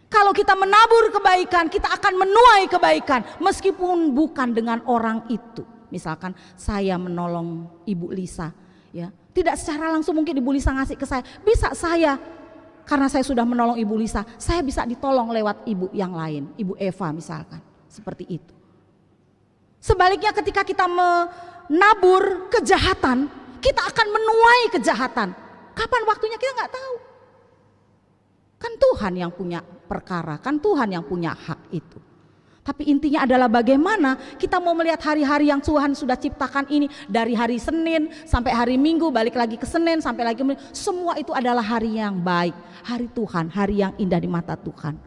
Kalau kita menabur kebaikan, kita akan menuai kebaikan meskipun bukan dengan orang itu. Misalkan saya menolong Ibu Lisa, ya, tidak secara langsung mungkin Ibu Lisa ngasih ke saya. Bisa saya, karena saya sudah menolong Ibu Lisa, saya bisa ditolong lewat ibu yang lain, Ibu Eva misalkan, seperti itu. Sebaliknya ketika kita menabur kejahatan, kita akan menuai kejahatan. Kapan waktunya kita nggak tahu. Kan Tuhan yang punya perkara, kan Tuhan yang punya hak itu. Tapi intinya adalah bagaimana kita mau melihat hari-hari yang Tuhan sudah ciptakan ini, dari hari Senin sampai hari Minggu, balik lagi ke Senin sampai lagi Minggu, semua itu adalah hari yang baik, hari Tuhan, hari yang indah di mata Tuhan.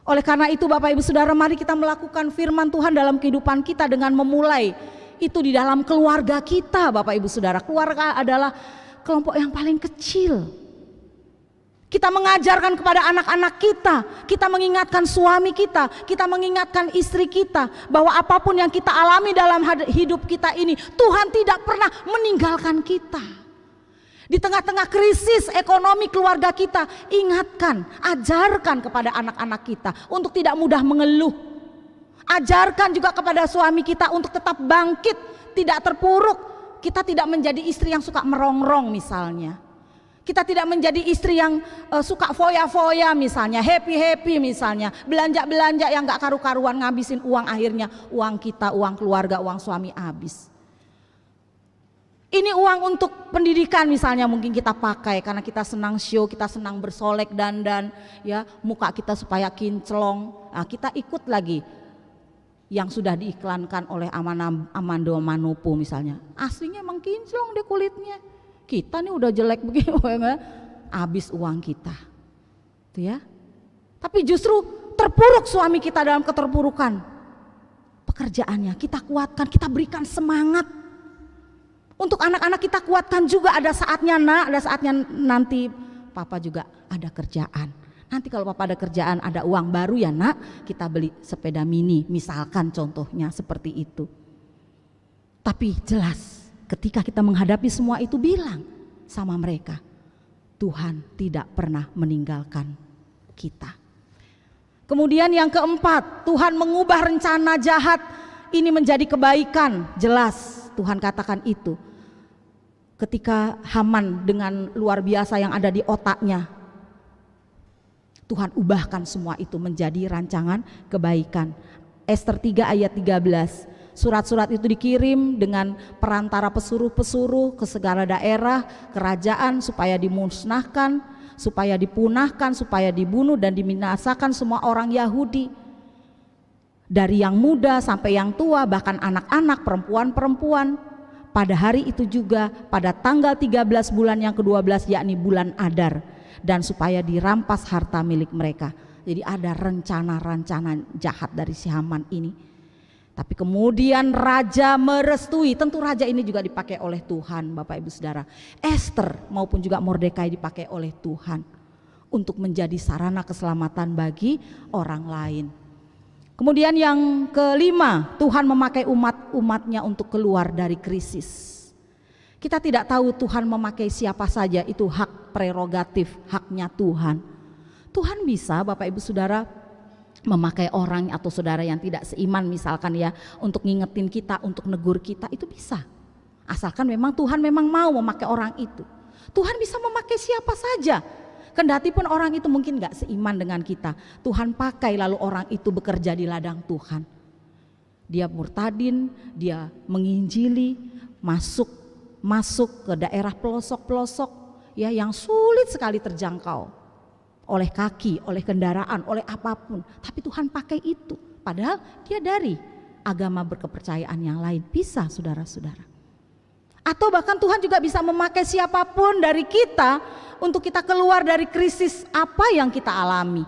Oleh karena itu Bapak Ibu Saudara, mari kita melakukan firman Tuhan dalam kehidupan kita dengan memulai itu di dalam keluarga kita. Bapak Ibu Saudara, keluarga adalah kelompok yang paling kecil. Kita mengajarkan kepada anak-anak kita mengingatkan suami kita mengingatkan istri kita bahwa apapun yang kita alami dalam hidup kita ini, Tuhan tidak pernah meninggalkan kita. Di tengah-tengah krisis ekonomi keluarga kita, ingatkan, ajarkan kepada anak-anak kita untuk tidak mudah mengeluh. Ajarkan juga kepada suami kita untuk tetap bangkit, tidak terpuruk. Kita tidak menjadi istri yang suka merongrong misalnya. Kita tidak menjadi istri yang suka foya-foya misalnya, happy-happy misalnya, belanja-belanja yang gak karu-karuan, ngabisin uang, akhirnya uang kita, uang keluarga, uang suami habis. Ini uang untuk pendidikan misalnya mungkin kita pakai karena kita senang show, kita senang bersolek dandan, ya, muka kita supaya kinclong. Nah, kita ikut lagi yang sudah diiklankan oleh Amanda Manopo misalnya. Aslinya emang kinclong deh kulitnya. Kita nih udah jelek begini, habis uang kita, tuh ya. Tapi justru terpuruk suami kita dalam keterpurukan pekerjaannya. Kita kuatkan, kita berikan semangat. Untuk anak-anak kita kuatkan juga, ada saatnya nak, ada saatnya nanti papa juga ada kerjaan. Nanti kalau papa ada kerjaan, ada uang baru ya nak, kita beli sepeda mini, misalkan contohnya seperti itu. Tapi jelas, ketika kita menghadapi semua itu, bilang sama mereka, Tuhan tidak pernah meninggalkan kita. Kemudian yang keempat, Tuhan mengubah rencana jahat ini menjadi kebaikan. Jelas Tuhan katakan itu. Ketika Haman dengan luar biasa yang ada di otaknya, Tuhan ubahkan semua itu menjadi rancangan kebaikan. Ester 3 ayat 13. Surat-surat itu dikirim dengan perantara pesuruh-pesuruh ke segala daerah kerajaan supaya dimusnahkan, supaya dipunahkan, supaya dibunuh dan diminasakan semua orang Yahudi. Dari yang muda sampai yang tua, bahkan anak-anak, perempuan-perempuan. Pada hari itu juga pada tanggal 13 bulan yang ke-12 yakni bulan Adar, dan supaya dirampas harta milik mereka. Jadi ada rencana-rencana jahat dari si Haman ini. Tapi kemudian raja merestui, tentu raja ini juga dipakai oleh Tuhan Bapak Ibu Saudara. Ester maupun juga Mordekai dipakai oleh Tuhan untuk menjadi sarana keselamatan bagi orang lain. Kemudian yang kelima, Tuhan memakai umat-umatnya untuk keluar dari krisis. Kita tidak tahu Tuhan memakai siapa saja, itu hak prerogatif, haknya Tuhan. Tuhan bisa Bapak Ibu Saudara memakai orang atau saudara yang tidak seiman misalkan ya, untuk ngingetin kita, untuk negur kita, itu bisa. Asalkan memang Tuhan memang mau memakai orang itu. Tuhan bisa memakai siapa saja. Kendati pun orang itu mungkin gak seiman dengan kita, Tuhan pakai lalu orang itu bekerja di ladang Tuhan. Dia murtadin, dia menginjili, masuk ke daerah pelosok-pelosok ya yang sulit sekali terjangkau oleh kaki, oleh kendaraan, oleh apapun. Tapi Tuhan pakai itu. Padahal dia dari agama berkepercayaan yang lain. Bisa saudara-saudara. Atau bahkan Tuhan juga bisa memakai siapapun dari kita untuk kita keluar dari krisis apa yang kita alami.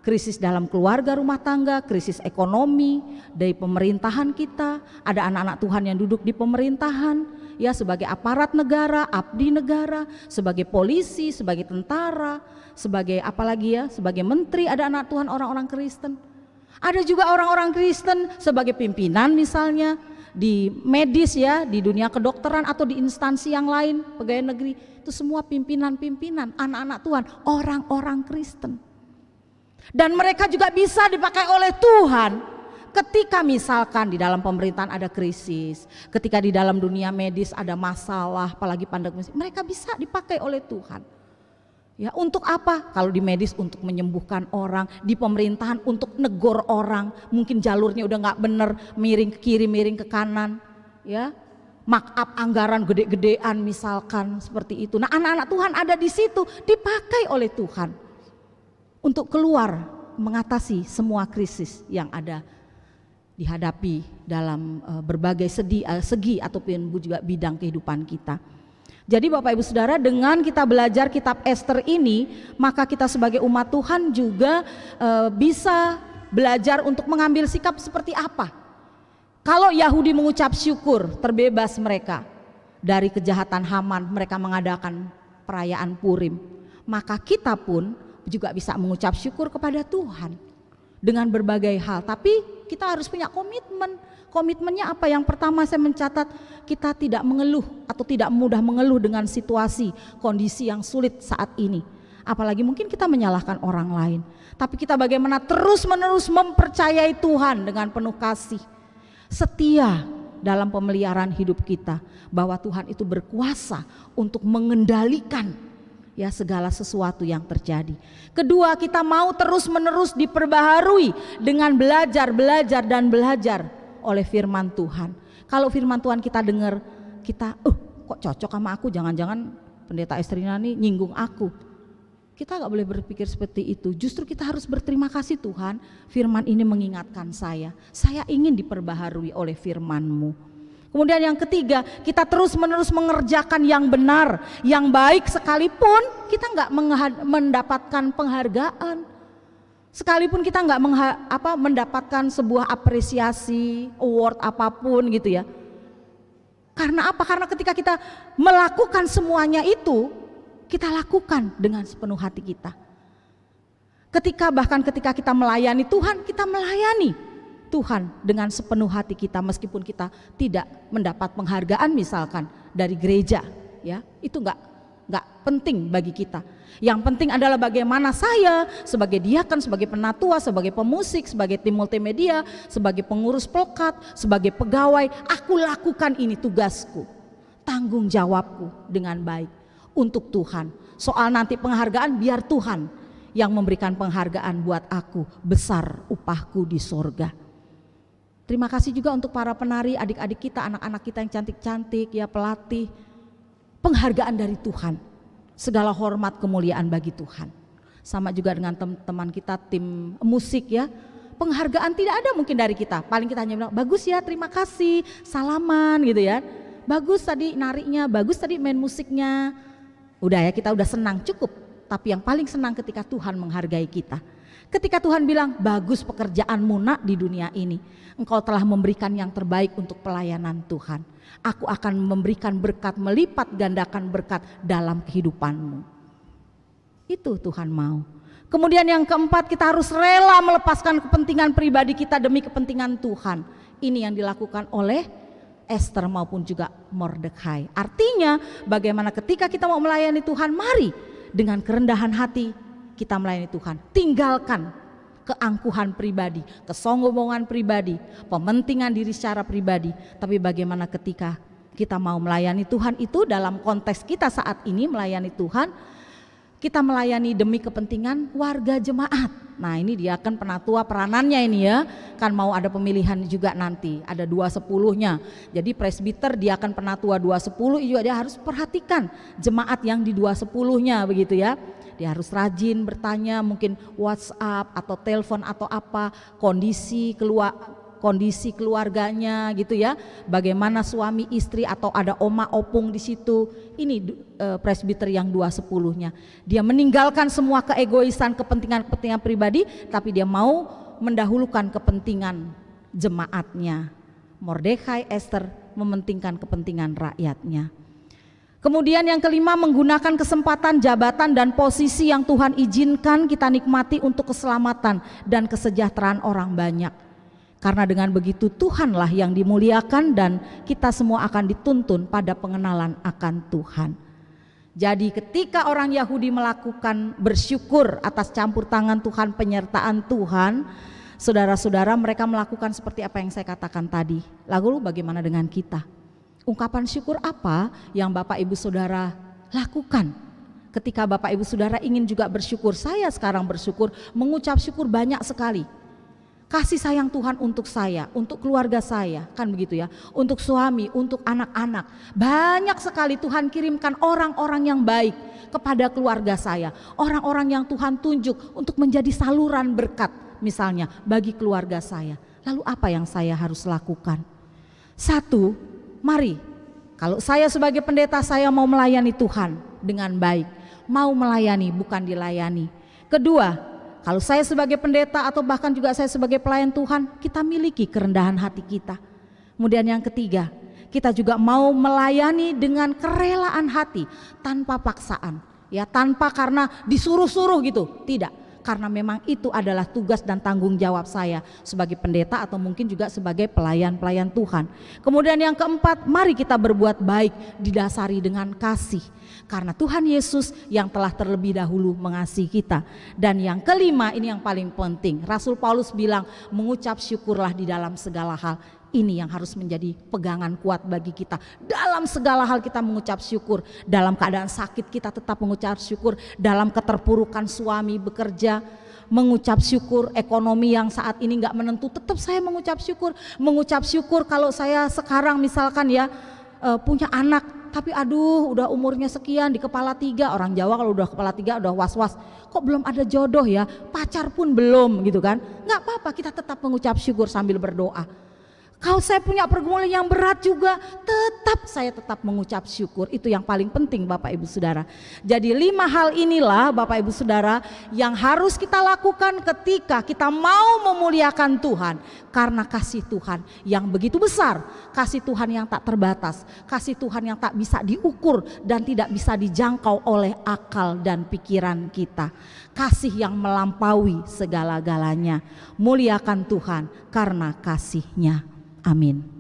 Krisis dalam keluarga, rumah tangga, krisis ekonomi, dari pemerintahan kita. Ada anak-anak Tuhan yang duduk di pemerintahan, ya sebagai aparat negara, abdi negara, sebagai polisi, sebagai tentara, sebagai apalagi ya, sebagai menteri. Ada anak Tuhan orang-orang Kristen. Ada juga orang-orang Kristen sebagai pimpinan misalnya di medis ya, di dunia kedokteran atau di instansi yang lain, pegawai negeri. Itu semua pimpinan-pimpinan, anak-anak Tuhan, orang-orang Kristen. Dan mereka juga bisa dipakai oleh Tuhan ketika misalkan di dalam pemerintahan ada krisis, ketika di dalam dunia medis ada masalah, apalagi pandemi, mereka bisa dipakai oleh Tuhan. Ya, untuk apa? Kalau di medis untuk menyembuhkan orang, di pemerintahan untuk negor orang, mungkin jalurnya udah nggak bener, miring ke kiri, miring ke kanan, ya, markup anggaran gede-gedean misalkan seperti itu. Nah, anak-anak Tuhan ada di situ dipakai oleh Tuhan untuk keluar mengatasi semua krisis yang ada dihadapi dalam berbagai segi ataupun juga bidang kehidupan kita. Jadi Bapak Ibu Saudara, dengan kita belajar kitab Ester ini, maka kita sebagai umat Tuhan juga bisa belajar untuk mengambil sikap seperti apa. Kalau Yahudi mengucap syukur, terbebas mereka dari kejahatan Haman, mereka mengadakan perayaan Purim, maka kita pun juga bisa mengucap syukur kepada Tuhan dengan berbagai hal. Tapi kita harus punya komitmen. Komitmennya apa? Yang pertama saya mencatat, kita tidak mengeluh atau tidak mudah mengeluh dengan situasi, kondisi yang sulit saat ini. Apalagi mungkin kita menyalahkan orang lain. Tapi kita bagaimana terus-menerus mempercayai Tuhan dengan penuh kasih, setia dalam pemeliharaan hidup kita, bahwa Tuhan itu berkuasa untuk mengendalikan ya segala sesuatu yang terjadi. Kedua, kita mau terus-menerus diperbaharui dengan belajar oleh firman Tuhan. Kalau firman Tuhan kita dengar, kita kok cocok sama aku, jangan-jangan pendeta Estrina nih nyinggung aku. Kita gak boleh berpikir seperti itu. Justru kita harus berterima kasih, Tuhan, firman ini mengingatkan saya ingin diperbaharui oleh firman-Mu. Kemudian yang ketiga, kita terus-menerus mengerjakan yang benar, yang baik, sekalipun kita gak mendapatkan penghargaan, sekalipun kita gak mendapatkan sebuah apresiasi, award apapun gitu ya. Karena apa? Karena ketika kita melakukan semuanya itu, kita lakukan dengan sepenuh hati kita. Bahkan ketika kita melayani Tuhan, kita melayani Tuhan dengan sepenuh hati kita, meskipun kita tidak mendapat penghargaan misalkan dari gereja, ya itu nggak penting bagi kita. Yang penting adalah bagaimana saya sebagai diaken, sebagai penatua, sebagai pemusik, sebagai tim multimedia, sebagai pengurus pelkat, sebagai pegawai, aku lakukan ini tugasku, tanggung jawabku dengan baik untuk Tuhan. Soal nanti penghargaan, biar Tuhan yang memberikan penghargaan buat aku, besar upahku di sorga. Terima kasih juga untuk para penari, adik-adik kita, anak-anak kita yang cantik-cantik, ya pelatih. Penghargaan dari Tuhan, segala hormat kemuliaan bagi Tuhan. Sama juga dengan teman-teman kita tim musik ya, penghargaan tidak ada mungkin dari kita. Paling kita hanya bilang, bagus ya, terima kasih, salaman gitu ya. Bagus tadi nariknya, bagus tadi main musiknya. Udah ya, kita udah senang, cukup. Tapi yang paling senang ketika Tuhan menghargai kita. Ketika Tuhan bilang, bagus pekerjaanmu nak di dunia ini. Engkau telah memberikan yang terbaik untuk pelayanan Tuhan. Aku akan memberikan berkat, melipat gandakan berkat dalam kehidupanmu. Itu Tuhan mau. Kemudian yang keempat, kita harus rela melepaskan kepentingan pribadi kita demi kepentingan Tuhan. Ini yang dilakukan oleh Ester maupun juga Mordekai. Artinya bagaimana ketika kita mau melayani Tuhan, mari dengan kerendahan hati kita melayani Tuhan. Tinggalkan keangkuhan pribadi, kesombongan pribadi, pementingan diri secara pribadi. Tapi bagaimana ketika kita mau melayani Tuhan itu dalam konteks kita saat ini melayani Tuhan, kita melayani demi kepentingan warga jemaat. Nah ini dia kan penatua peranannya ini ya, kan mau ada pemilihan juga nanti, ada 2/10-nya. Jadi presbiter dia akan penatua 2/10 juga dia harus perhatikan jemaat yang di 2/10-nya begitu ya. Dia harus rajin bertanya, mungkin WhatsApp atau telepon atau apa, kondisi keluarganya gitu ya. Bagaimana suami istri atau ada oma opung di situ. Ini presbiter yang 2/10-nya. Dia meninggalkan semua keegoisan, kepentingan pribadi, tapi dia mau mendahulukan kepentingan jemaatnya. Mordekai, Ester mementingkan kepentingan rakyatnya. Kemudian yang kelima, menggunakan kesempatan, jabatan dan posisi yang Tuhan izinkan kita nikmati untuk keselamatan dan kesejahteraan orang banyak. Karena dengan begitu Tuhanlah yang dimuliakan dan kita semua akan dituntun pada pengenalan akan Tuhan. Jadi ketika orang Yahudi melakukan bersyukur atas campur tangan Tuhan, penyertaan Tuhan, saudara-saudara, mereka melakukan seperti apa yang saya katakan tadi. Lalu bagaimana dengan kita? Ungkapan syukur apa yang Bapak Ibu Saudara lakukan? Ketika Bapak Ibu Saudara ingin juga bersyukur, saya sekarang bersyukur, mengucap syukur banyak sekali. Kasih sayang Tuhan untuk saya, untuk keluarga saya, kan begitu ya, untuk suami, untuk anak-anak. Banyak sekali Tuhan kirimkan orang-orang yang baik kepada keluarga saya, orang-orang yang Tuhan tunjuk untuk menjadi saluran berkat misalnya bagi keluarga saya. Lalu apa yang saya harus lakukan? Satu, mari, kalau saya sebagai pendeta saya mau melayani Tuhan dengan baik, mau melayani bukan dilayani. Kedua, kalau saya sebagai pendeta atau bahkan juga saya sebagai pelayan Tuhan, kita miliki kerendahan hati kita. Kemudian yang ketiga, kita juga mau melayani dengan kerelaan hati, tanpa paksaan, ya, tanpa karena disuruh-suruh gitu, tidak. Karena memang itu adalah tugas dan tanggung jawab saya sebagai pendeta atau mungkin juga sebagai pelayan-pelayan Tuhan. Kemudian yang keempat, mari kita berbuat baik didasari dengan kasih. Karena Tuhan Yesus yang telah terlebih dahulu mengasihi kita. Dan yang kelima, ini yang paling penting, Rasul Paulus bilang mengucap syukurlah di dalam segala hal. Ini yang harus menjadi pegangan kuat bagi kita. Dalam segala hal kita mengucap syukur. Dalam keadaan sakit kita tetap mengucap syukur. Dalam keterpurukan suami bekerja, mengucap syukur. Ekonomi yang saat ini gak menentu, tetap saya mengucap syukur. Mengucap syukur kalau saya sekarang misalkan ya punya anak, tapi aduh udah umurnya sekian, di kepala 3. Orang Jawa kalau udah kepala 3 udah was-was, kok belum ada jodoh ya, pacar pun belum gitu kan. Gak apa-apa, kita tetap mengucap syukur sambil berdoa. Kalau saya punya pergumulan yang berat juga, saya tetap mengucap syukur. Itu yang paling penting Bapak Ibu Saudara. Jadi 5 hal inilah Bapak Ibu Saudara yang harus kita lakukan ketika kita mau memuliakan Tuhan. Karena kasih Tuhan yang begitu besar, kasih Tuhan yang tak terbatas, kasih Tuhan yang tak bisa diukur dan tidak bisa dijangkau oleh akal dan pikiran kita. Kasih yang melampaui segala-galanya. Muliakan Tuhan karena kasih-Nya. Amin.